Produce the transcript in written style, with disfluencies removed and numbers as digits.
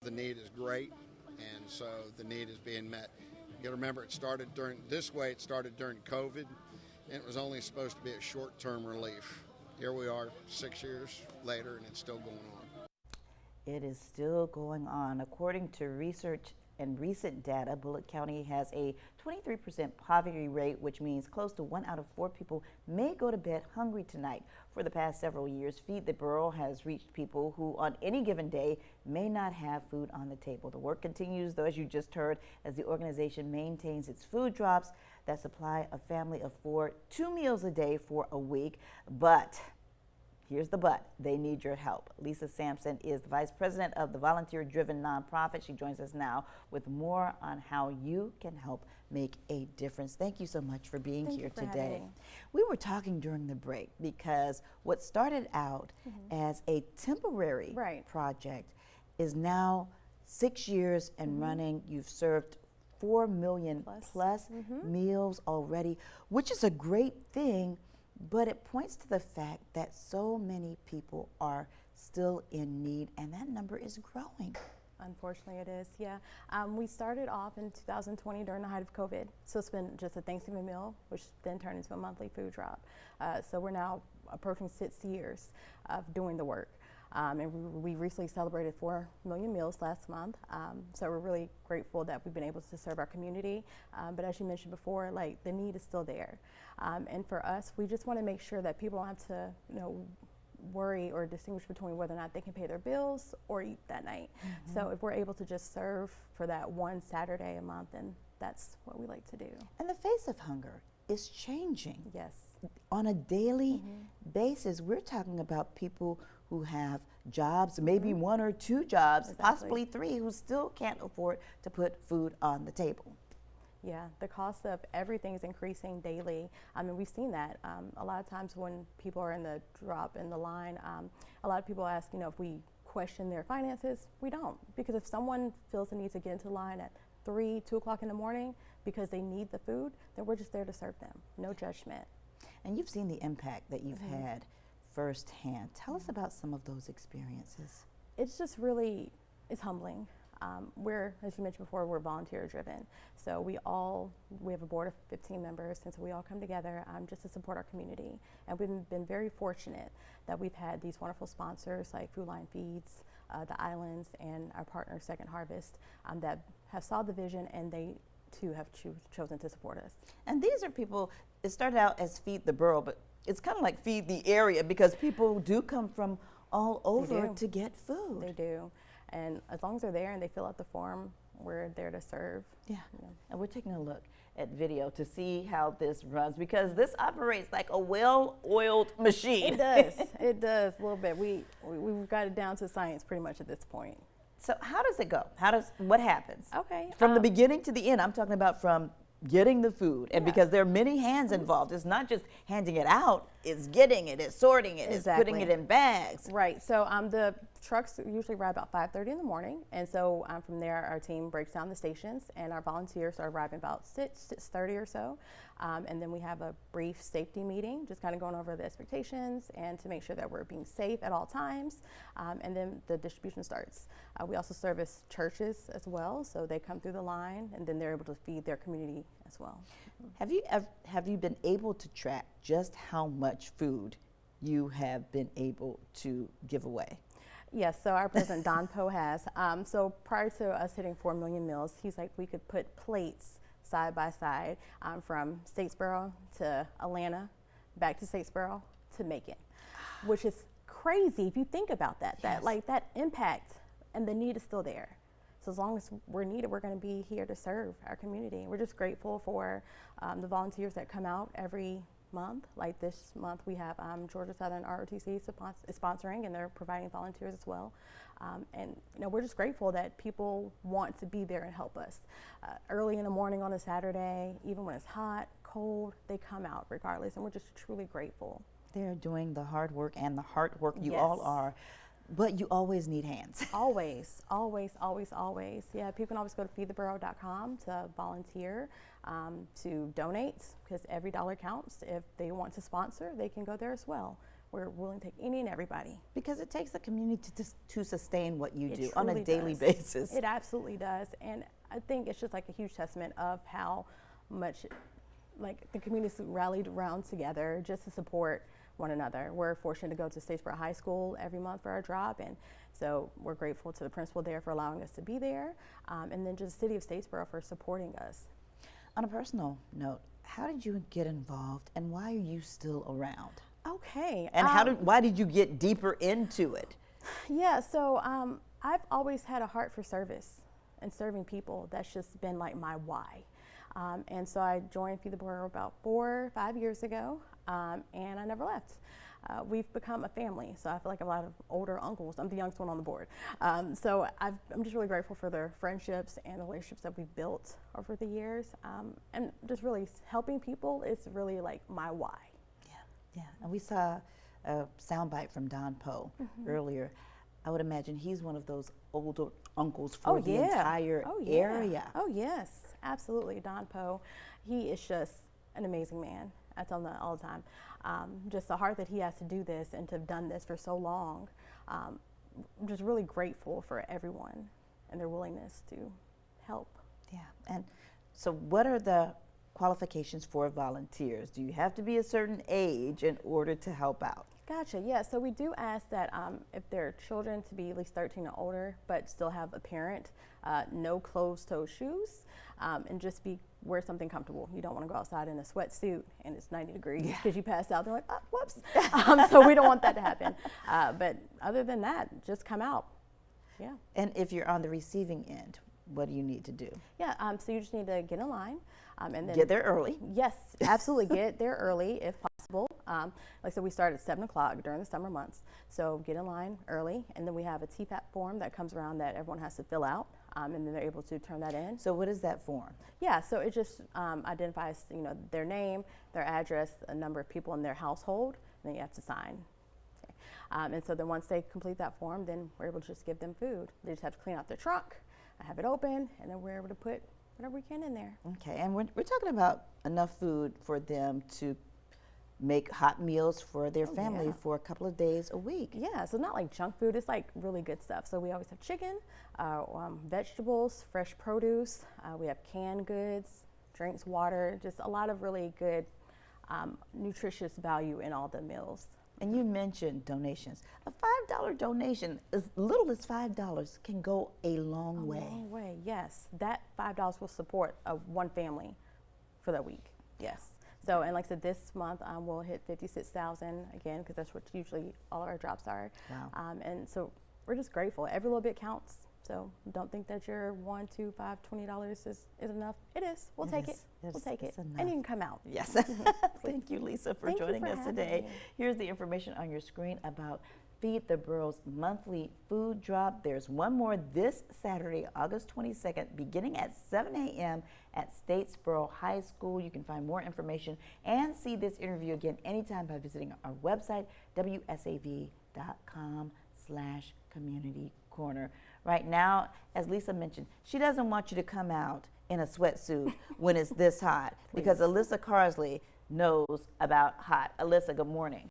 The need is great, and so the need is being met. You got to remember, it started during COVID, and it was only supposed to be a short-term relief. Here we are 6 years later, and it's still going on. It is still going on. According to research and recent data, Bullitt County has a 23% poverty rate, which means close to 1 out of 4 people may go to bed hungry tonight. For the past several years, Feed the Boro has reached people who on any given day may not have food on the table. The work continues, though, as you just heard, as the organization maintains its food drops that supply a family of 4 2 meals a day for a week. But here's the but. They need your help. Lisa Sampson is the vice president of the volunteer-driven nonprofit. She joins us now with more on how you can help make a difference. Thank you so much for being here today. We were talking during the break because what started out as a temporary project is now 6 years and running. You've served 4 million plus meals already, which is a great thing. But it points to the fact that so many people are still in need, and that number is growing. Unfortunately, it is, yeah. We started off in 2020 during the height of COVID. So it's been just a Thanksgiving meal, which then turned into a monthly food drop. So we're now approaching 6 years of doing the work. And we recently celebrated 4 million meals last month. So we're really grateful that we've been able to serve our community. But as you mentioned before, like, the need is still there. And for us, we just want to make sure that people don't have to, worry or distinguish between whether or not they can pay their bills or eat that night. So if we're able to just serve for that one Saturday a month, then that's what we like to do. And the face of hunger is changing. Yes. On a daily basis, we're talking about people who have jobs, maybe 1 or 2 jobs, possibly 3, who still can't afford to put food on the table. Yeah, the cost of everything is increasing daily. I mean, we've seen that. A lot of times when people are in the drop in the line, a lot of people ask, if we question their finances. We don't, because if someone feels the need to get into line at 3, 2 o'clock in the morning because they need the food, then we're just there to serve them. No judgment. And you've seen the impact that you've had firsthand. Tell us about some of those experiences. It's just really, it's humbling. We're, as you mentioned before, we're volunteer driven. So we have a board of 15 members, and so we all come together just to support our community. And we've been very fortunate that we've had these wonderful sponsors like Food Line Feeds, the Islands, and our partner Second Harvest that have saw the vision, and they too have chosen to support us. And these are people, it started out as Feed the Borough, but it's kind of like Feed the Area, because people do come from all over to get food. They do. And as long as they're there and they fill out the form, we're there to serve. Yeah. And we're taking a look at video to see how this runs, because this operates like a well-oiled machine. It does. It does a little bit. We've got it down to science pretty much at this point. So how does it go? What happens? Okay. From the beginning to the end, I'm talking about from getting the food, and because there are many hands involved. It's not just handing it out, it's getting it, it's sorting it, it's putting it in bags. Right, so the trucks usually arrive about 5:30 in the morning, and so from there our team breaks down the stations, and our volunteers are arriving about 6:30 or so, and then we have a brief safety meeting, just kind of going over the expectations and to make sure that we're being safe at all times, and then the distribution starts. We also service churches as well, so they come through the line, and then they're able to feed their community as well. Have you been able to track just how much food you have been able to give away? Yes, so our president, Don Poe, has. So prior to us hitting 4 million meals, he's like, we could put plates side by side from Statesboro to Atlanta, back to Statesboro to Macon, which is crazy if you think about that. That impact and the need is still there. So as long as we're needed, we're going to be here to serve our community. We're just grateful for the volunteers that come out every month. Like this month, we have Georgia Southern ROTC is sponsoring, and they're providing volunteers as well. And we're just grateful that people want to be there and help us. Early in the morning on a Saturday, even when it's hot, cold, they come out regardless, and we're just truly grateful. They're doing the hard work, and the hard work you all are. But you always need hands. Always, always, always, always. Yeah, people can always go to feedtheboro.com to volunteer, to donate, because every dollar counts. If they want to sponsor, they can go there as well. we're willing to take any and everybody. Because it takes the community to sustain what you It do on a truly daily does. basis. It absolutely does. And I think it's just like a huge testament of how much like the community rallied around together just to support one another. We're fortunate to go to Statesboro High School every month for our drop, and so we're grateful to the principal there for allowing us to be there, and then just the city of Statesboro for supporting us. On a personal note, how did you get involved, and why are you still around? Okay. And why did you get deeper into it? Yeah, so I've always had a heart for service and serving people. That's just been like my why. And so I joined Feed the Boro about 4 or 5 years ago, and I never left. We've become a family, so I feel like a lot of older uncles. I'm the youngest one on the board. So I'm just really grateful for the friendships and the relationships that we've built over the years. And just really helping people is really like my why. Yeah, and we saw a soundbite from Don Poe earlier. I would imagine he's one of those older uncles for the entire area. Oh yes, absolutely. Don Poe, he is just an amazing man. I tell him that all the time. Just the heart that he has to do this and to have done this for so long. I'm just really grateful for everyone and their willingness to help. Yeah, and so what are the qualifications for volunteers? Do you have to be a certain age in order to help out? Gotcha. Yeah. So we do ask that if they're children to be at least 13 or older, but still have a parent, no closed-toe shoes, and just wear something comfortable. You don't want to go outside in a sweatsuit and it's 90 degrees because you pass out. They're like, oh, whoops. So we don't want that to happen. But other than that, just come out. Yeah. And if you're on the receiving end, what do you need to do? Yeah. So you just need to get in line. And then get there early. Yes, absolutely. Get there early if possible. Like I said, we start at 7 o'clock during the summer months. So get in line early, and then we have a TFAP form that comes around that everyone has to fill out, and then they're able to turn that in. So what is that form? Yeah, so it just identifies, their name, their address, a number of people in their household, and then you have to sign. Okay. And so then once they complete that form, then we're able to just give them food. They just have to clean out their trunk, have it open, and then we're able to put whatever we can in there. Okay, and we're talking about enough food for them to make hot meals for their family for a couple of days a week. Yeah, so not like junk food, it's like really good stuff. So we always have chicken, vegetables, fresh produce, we have canned goods, drinks, water, just a lot of really good nutritious value in all the meals. And you mentioned donations. A $5 donation, as little as $5, can go a long way. A long way, yes. That $5 will support one family for that week, yes. So, and like I said, this month we'll hit 56,000 again, because that's what usually all our drops are. Wow. And so we're just grateful. Every little bit counts. So don't think that your $1, $2, $5, $20 is enough. It is. We'll take it. We'll take it. And you can come out. Yes. Thank you, Lisa, for joining us today. Here's the information on your screen about Feed the Boro's monthly food drop. There's one more this Saturday, August 22nd, beginning at 7 a.m. at Statesboro High School. You can find more information and see this interview again anytime by visiting our website, wsav.com/community-corner. Right now, as Lisa mentioned, she doesn't want you to come out in a sweatsuit when it's this hot because Alyssa Carsley knows about hot. Alyssa, good morning.